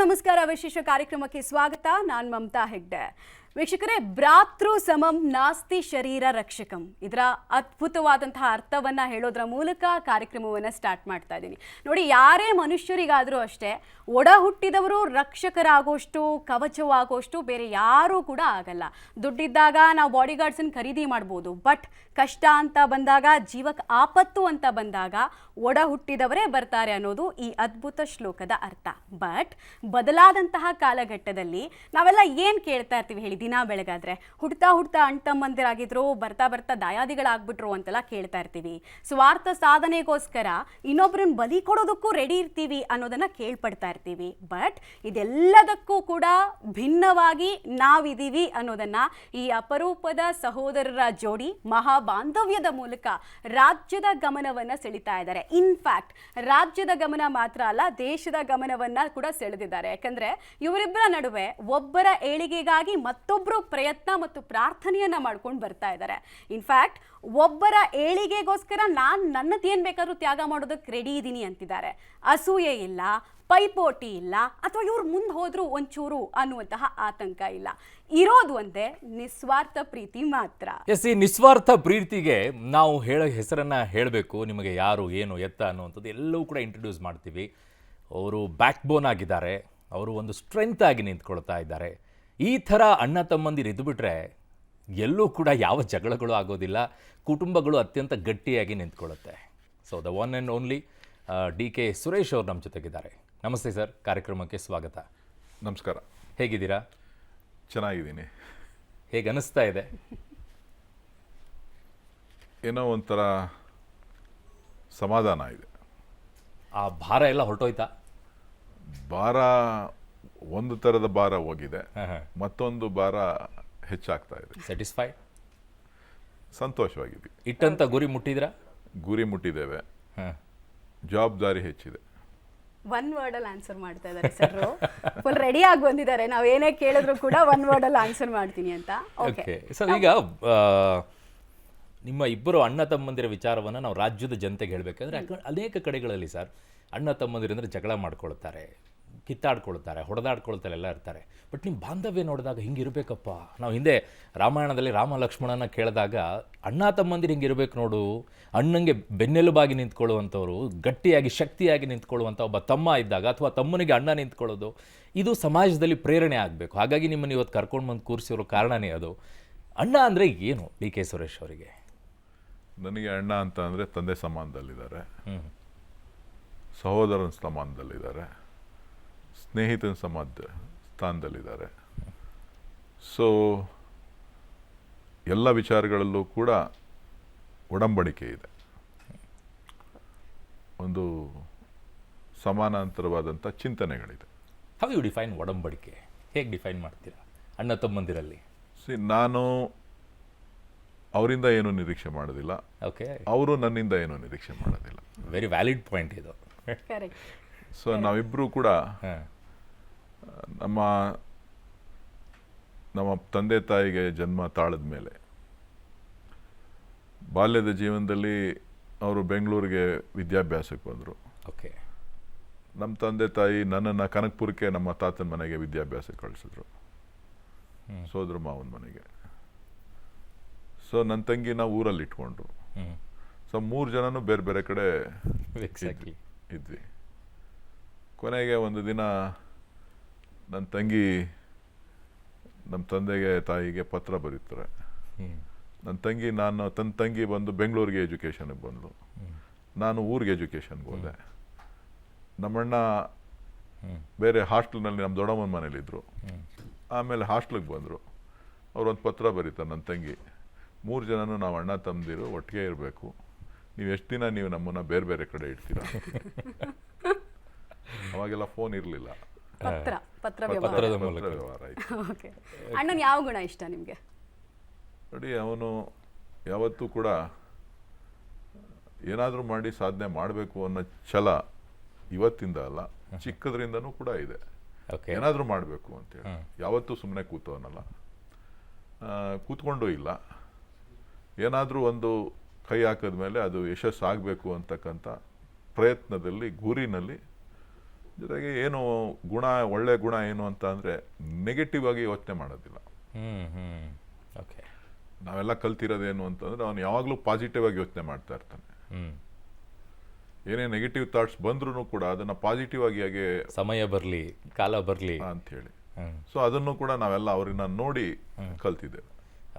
ನಮಸ್ಕಾರ. ವಿಶೇಷ ಕಾರ್ಯಕ್ರಮಕ್ಕೆ ಸ್ವಾಗತ. ನಾನು ಮಮತಾ ಹೆಗ್ಡೆ. ವೀಕ್ಷಕರೇ, ಭ್ರಾತೃ ಸಮಂ ನಾಸ್ತಿ ಶರೀರ ರಕ್ಷಕಂ, ಇದರ ಅದ್ಭುತವಾದಂತಹ ಅರ್ಥವನ್ನ ಹೇಳೋದ್ರ ಮೂಲಕ ಕಾರ್ಯಕ್ರಮವನ್ನು ಸ್ಟಾರ್ಟ್ ಮಾಡ್ತಾ ಇದ್ದೀನಿ. ನೋಡಿ, ಯಾರೇ ಮನುಷ್ಯರಿಗಾದರೂ ಅಷ್ಟೇ ಒಡ ಹುಟ್ಟಿದವರು ರಕ್ಷಕರಾಗೋಷ್ಟು ಕವಚವಾಗೋಷ್ಟು ಬೇರೆ ಯಾರೂ ಕೂಡ ಆಗಲ್ಲ. ದುಡ್ಡಿದ್ದಾಗ ನಾವು ಬಾಡಿಗಾರ್ಡ್ಸನ್ನು ಖರೀದಿ ಮಾಡ್ಬೋದು, ಬಟ್ ಕಷ್ಟ ಅಂತ ಬಂದಾಗ, ಜೀವಕ್ಕೆ ಆಪತ್ತು ಅಂತ ಬಂದಾಗ ಒಡ ಹುಟ್ಟಿದವರೇ ಬರ್ತಾರೆ ಅನ್ನೋದು ಈ ಅದ್ಭುತ ಶ್ಲೋಕದ ಅರ್ಥ. ಬಟ್ ಬದಲಾದಂತಹ ಕಾಲಘಟ್ಟದಲ್ಲಿ ನಾವೆಲ್ಲ ಏನು ಕೇಳ್ತಾ ಇರ್ತೀವಿ ಹೇಳಿ? ದಿನ ಬೆಳಗಾದ್ರೆ ಹುಡ್ತಾ ಅಣ್ಣ ತಮ್ಮಂದಿರಾಗಿದ್ರು, ಬರ್ತಾ ದಾಯಾದಿಗಳಾಗ್ಬಿಟ್ರು ಅಂತೆಲ್ಲ ಕೇಳ್ತಾ ಇರ್ತೀವಿ. ಸ್ವಾರ್ಥ ಸಾಧನೆಗೋಸ್ಕರ ಇನ್ನೊಬ್ಬರನ್ನ ಬಲಿ ಕೊಡೋದಕ್ಕೂ ರೆಡಿ ಇರ್ತೀವಿ ಅನ್ನೋದನ್ನ ಕೇಳ್ಪಡ್ತಾ ಇರ್ತೀವಿ. ಬಟ್ ಇದೆಲ್ಲದಕ್ಕೂ ಕೂಡ ಭಿನ್ನವಾಗಿ ನಾವಿದ್ದೀವಿ ಅನ್ನೋದನ್ನ ಈ ಅಪರೂಪದ ಸಹೋದರರ ಜೋಡಿ ಮಹಾಬಾಂಧವ್ಯದ ಮೂಲಕ ರಾಜ್ಯದ ಗಮನವನ್ನ ಸೆಳೀತಾ ಇದ್ದಾರೆ. ಇನ್ಫ್ಯಾಕ್ಟ್ ರಾಜ್ಯದ ಗಮನ ಮಾತ್ರ ಅಲ್ಲ, ದೇಶದ ಗಮನವನ್ನ ಕೂಡ ಸೆಳೆದಿದ್ದಾರೆ. ಯಾಕಂದ್ರೆ ಇವರಿಬ್ಬರ ನಡುವೆ ಒಬ್ಬರ ಏಳಿಗೆಗಾಗಿ ಮತ್ತೊಬ್ಬರು ಪ್ರಯತ್ನ ಮತ್ತು ಪ್ರಾರ್ಥನೆಯನ್ನ ಮಾಡ್ಕೊಂಡು ಬರ್ತಾ ಇದ್ದಾರೆ. ಇನ್ಫ್ಯಾಕ್ಟ್ ಒಬ್ಬರ ಏಳಿಗೆಗೋಸ್ಕರ ನಾನು ನನ್ನದೇನು ಬೇಕಾದ್ರೂ ತ್ಯಾಗ ಮಾಡೋದಕ್ಕೆ ರೆಡಿ ಇದ್ದೀನಿ ಅಂತಿದ್ದಾರೆ. ಅಸೂಯೆ ಇಲ್ಲ, ಪೈಪೋಟಿ ಇಲ್ಲ, ಅಥವಾ ಇವ್ರು ಮುಂದೆ ಹೋದ್ರು ಒಂಚೂರು ಅನ್ನುವಂತಹ ಆತಂಕ ಇಲ್ಲ. ಇರೋದು ಒಂದೇ ನಿಸ್ವಾರ್ಥ ಪ್ರೀತಿ ಮಾತ್ರ. ಈ ನಿಸ್ವಾರ್ಥ ಪ್ರೀತಿಗೆ ನಾವು ಹೆಸರನ್ನ ಹೇಳಬೇಕು. ನಿಮಗೆ ಯಾರು, ಏನು, ಎತ್ತ ಅನ್ನುವಂಥದ್ದು ಎಲ್ಲವೂ ಕೂಡ ಇಂಟ್ರೊಡ್ಯೂಸ್ ಮಾಡ್ತೀವಿ. ಅವರು ಬ್ಯಾಕ್ ಬೋನ್ ಆಗಿದ್ದಾರೆ, ಅವರು ಒಂದು ಸ್ಟ್ರೆಂತ್ ಆಗಿ ನಿಂತ್ಕೊಳ್ತಾ ಇದ್ದಾರೆ. ಈ ಥರ ಅಣ್ಣ ತಮ್ಮಂದಿರು ಇದ್ದುಬಿಟ್ರೆ ಎಲ್ಲೂ ಕೂಡ ಯಾವ ಜಗಳಗಳು ಆಗೋದಿಲ್ಲ, ಕುಟುಂಬಗಳು ಅತ್ಯಂತ ಗಟ್ಟಿಯಾಗಿ ನಿಂತ್ಕೊಳ್ಳುತ್ತೆ. So the one and only DK. Suresh ಅವರು ನಮ್ಮ ಜೊತೆಗಿದ್ದಾರೆ. ನಮಸ್ತೆ ಸರ್, ಕಾರ್ಯಕ್ರಮಕ್ಕೆ ಸ್ವಾಗತ. ನಮಸ್ಕಾರ. ಹೇಗಿದ್ದೀರಾ? ಚೆನ್ನಾಗಿದ್ದೀನಿ. ಹೇಗೆ ಅನಿಸ್ತಾ ಇದೆ? ಏನೋ ಒಂಥರ ಸಮಾಧಾನ ಇದೆ. ಆ ಭಾರ ಎಲ್ಲ ಹೊರಟೋಯ್ತಾ? ಭಾರ ಒಂದು ಥರದ ಭಾರ ಹೋಗಿದೆ, ಮತ್ತೊಂದು ಭಾರ ಹೆಚ್ಚಾಗ್ತಾ ಇದೆ. ಸ್ಯಾಟಿಸ್ಫೈ, ಸಂತೋಷವಾಗಿದ್ದೀವಿ. ಇಟ್ಟಂತ ಗುರಿ ಮುಟ್ಟಿದ್ರಾ? ಗುರಿ ಮುಟ್ಟಿದ್ದೇವೆ, ಜವಾಬ್ದಾರಿ ಹೆಚ್ಚಿದೆ. ಒನ್ ವರ್ಡಲ್ಲಿ ಆನ್ಸರ್ ಮಾಡ್ತಾ ಇದ್ದಾರೆ ಸರ್. ಫುಲ್ ರೆಡಿ ಆಗಿ ಬಂದಿದ್ದಾರೆ. ನಾವು ಏನೇ ಕೇಳಿದ್ರು ಕೂಡ ಒನ್ ವರ್ಡಲ್ಲಿ ಆನ್ಸರ್ ಮಾಡ್ತೀನಿ ಅಂತ. ಓಕೆ ಸರ್, ಈಗ ನಿಮ್ಮ ಇಬ್ಬರು ಅಣ್ಣ ತಮ್ಮಂದಿರ ವಿಚಾರವನ್ನು ನಾವು ರಾಜ್ಯದ ಜನತೆಗೆ ಹೇಳಬೇಕಂದ್ರೆ ಅನೇಕ ಕಡೆಗಳಲ್ಲಿ ಸರ್ ಅಣ್ಣ ತಮ್ಮಂದಿರಂದ್ರೆ ಜಗಳ ಮಾಡ್ಕೊಳ್ತಾರೆ, ಕಿತ್ತಾಡ್ಕೊಳ್ತಾರೆ, ಹೊಡೆದಾಡ್ಕೊಳ್ತಾರೆ, ಎಲ್ಲ ಇರ್ತಾರೆ. ಬಟ್ ನಿಮ್ಮ ಬಾಂಧವ್ಯ ನೋಡಿದಾಗ ಹಿಂಗಿರ್ಬೇಕಪ್ಪ. ನಾವು ಹಿಂದೆ ರಾಮಾಯಣದಲ್ಲಿ ರಾಮ ಲಕ್ಷ್ಮಣನ ಕೇಳಿದಾಗ ಅಣ್ಣ ತಮ್ಮಂದಿರು ಹಿಂಗಿರ್ಬೇಕು ನೋಡು, ಅಣ್ಣಂಗೆ ಬೆನ್ನೆಲುಬಾಗಿ ನಿಂತ್ಕೊಳ್ಳುವಂಥವ್ರು, ಗಟ್ಟಿಯಾಗಿ ಶಕ್ತಿಯಾಗಿ ನಿಂತ್ಕೊಳ್ಳುವಂಥ ಒಬ್ಬ ತಮ್ಮ ಇದ್ದಾಗ ಅಥವಾ ತಮ್ಮನಿಗೆ ಅಣ್ಣ ನಿಂತ್ಕೊಳ್ಳೋದು, ಇದು ಸಮಾಜದಲ್ಲಿ ಪ್ರೇರಣೆ ಆಗಬೇಕು. ಹಾಗಾಗಿ ನಿಮ್ಮನ್ನು ಇವತ್ತು ಕರ್ಕೊಂಡು ಬಂದು ಕೂರಿಸಿರೋ ಕಾರಣನೇ ಅದು. ಅಣ್ಣ ಅಂದರೆ ಏನು ಡಿ.ಕೆ. ಸುರೇಶ್ ಅವರಿಗೆ? ನನಗೆ ಅಣ್ಣ ಅಂತ ಅಂದರೆ ತಂದೆ ಸಮಾನದಲ್ಲಿದ್ದಾರೆ, ಸಹೋದರನ ಸಮಾನದಲ್ಲಿದ್ದಾರೆ, ಸ್ನೇಹಿತನ ಸ್ಥಾನದಲ್ಲಿದ್ದಾರೆ. ಸೊ ಎಲ್ಲ ವಿಚಾರಗಳಲ್ಲೂ ಕೂಡ ಒಡಂಬಡಿಕೆ ಇದೆ, ಒಂದು ಸಮಾನಾಂತರವಾದಂಥ ಚಿಂತನೆಗಳಿದೆ. ಹೌ ಯು ಡಿಫೈನ್ ಒಡಂಬಡಿಕೆ? ಹೇಗೆ ಡಿಫೈನ್ ಮಾಡ್ತೀರಾ ಅಣ್ಣ ತಮ್ಮಂದಿರಲ್ಲಿ? ನಾನು ಅವರಿಂದ ಏನು ನಿರೀಕ್ಷೆ ಮಾಡೋದಿಲ್ಲ, ಓಕೆ, ಅವರು ನನ್ನಿಂದ ಏನು ನಿರೀಕ್ಷೆ ಮಾಡೋದಿಲ್ಲ. ವೆರಿ ವ್ಯಾಲಿಡ್ ಪಾಯಿಂಟ್ ಇದು. ಸೊ ನಾವಿಬ್ಬರೂ ಕೂಡ ನಮ್ಮ ತಂದೆ ತಾಯಿಗೆ ಜನ್ಮ ತಾಳದ ಮೇಲೆ ಬಾಲ್ಯದ ಜೀವನದಲ್ಲಿ ಅವರು ಬೆಂಗಳೂರಿಗೆ ವಿದ್ಯಾಭ್ಯಾಸಕ್ಕೆ ಬಂದರು. ಓಕೆ, ನಮ್ಮ ತಂದೆ ತಾಯಿ ನನ್ನನ್ನು ಕನಕಪುರಕ್ಕೆ ನಮ್ಮ ತಾತನ ಮನೆಗೆ ವಿದ್ಯಾಭ್ಯಾಸಕ್ಕೆ ಕಳಿಸಿದ್ರು, ಸೋದರ ಮಾವನ ಮನೆಗೆ. ಸೊ ನನ್ನ ತಂಗಿ ನಾವು ಊರಲ್ಲಿ ಇಟ್ಕೊಂಡ್ರು. ಸೊ 3 ಜನನೂ ಬೇರೆ ಬೇರೆ ಕಡೆ ಇದ್ವಿ. ಕೊನೆಗೆ ಒಂದು ದಿನ ನನ್ನ ತಂಗಿ ನಮ್ಮ ತಂದೆಗೆ ತಾಯಿಗೆ ಪತ್ರ ಬರೀತಾರೆ. ತನ್ನ ತಂಗಿ ಬಂದು ಬೆಂಗಳೂರಿಗೆ ಎಜುಕೇಷನ್ಗೆ ಬಂದಳು, ನಾನು ಊರಿಗೆ ಎಜುಕೇಷನ್ಗೆ ಹೋದೆ. ನಮ್ಮಣ್ಣ ಬೇರೆ ಹಾಸ್ಟೆಲ್ನಲ್ಲಿ ನಮ್ಮ ದೊಡ್ಡಮ್ಮನ ಮನೇಲಿದ್ದರು. ಆಮೇಲೆ ಹಾಸ್ಟೆಲ್ಗೆ ಬಂದರು. ಅವ್ರೊಂದು ಪತ್ರ ಬರೀತಾರೆ ನನ್ನ ತಂಗಿ, 3 ಜನನೂ ನಾವು ಅಣ್ಣ ತಮ್ಮದಿರು ಒಟ್ಟಿಗೆ ಇರಬೇಕು, ನೀವು ಎಷ್ಟು ದಿನ ನೀವು ನಮ್ಮನ್ನು ಬೇರೆ ಬೇರೆ ಕಡೆ ಇಡ್ತೀರಾ? ಅವಾಗೆಲ್ಲ ಫೋನ್ ಇರಲಿಲ್ಲ, ಪತ್ರದ ಮೂಲಕ ವ್ಯವಹಾರ ಆಯಿತು. ಅಣ್ಣನ ಯಾವ ಗುಣ ಇಷ್ಟ ನಿಮಗೆ? ನೋಡಿ, ಅವನು ಯಾವತ್ತೂ ಕೂಡ ಏನಾದರೂ ಮಾಡಿ ಸಾಧನೆ ಮಾಡಬೇಕು ಅನ್ನೋ ಛಲ ಇವತ್ತಿಂದ ಅಲ್ಲ, ಚಿಕ್ಕದ್ರಿಂದನೂ ಕೂಡ ಇದೆ. ಏನಾದರೂ ಮಾಡಬೇಕು ಅಂತೇಳಿ ಯಾವತ್ತೂ ಸುಮ್ಮನೆ ಕೂತವನಲ್ಲ, ಕೂತ್ಕೊಂಡೂ ಇಲ್ಲ. ಏನಾದರೂ ಒಂದು ಕೈ ಹಾಕಿದ ಮೇಲೆ ಅದು ಯಶಸ್ಸಾಗಬೇಕು ಅಂತಕ್ಕಂಥ ಪ್ರಯತ್ನದಲ್ಲಿ, ಗುರಿನಲ್ಲಿ ಜೊತೆಗೆ ಏನು ಗುಣ, ಒಳ್ಳೆ ಗುಣ ಏನು ಅಂತ ಅಂದರೆ ನೆಗೆಟಿವ್ ಆಗಿ ಯೋಚನೆ ಮಾಡೋದಿಲ್ಲ. ಓಕೆ. ನಾವೆಲ್ಲ ಕಲ್ತಿರೋದೇನು ಅಂತಂದರೆ ಅವನು ಯಾವಾಗಲೂ ಪಾಸಿಟಿವ್ ಆಗಿ ಯೋಚನೆ ಮಾಡ್ತಾ ಇರ್ತಾನೆ. ಏನೇ ನೆಗೆಟಿವ್ ಥಾಟ್ಸ್ ಬಂದ್ರೂ ಕೂಡ ಅದನ್ನು ಪಾಸಿಟಿವ್ ಆಗಿ ಹಾಗೆ ಸಮಯ ಬರಲಿ, ಕಾಲ ಬರಲಿ ಅಂಥೇಳಿ. ಸೊ ಅದನ್ನು ಕೂಡ ನಾವೆಲ್ಲ ಅವ್ರನ್ನ ನೋಡಿ ಕಲ್ತಿದ್ದೇವೆ.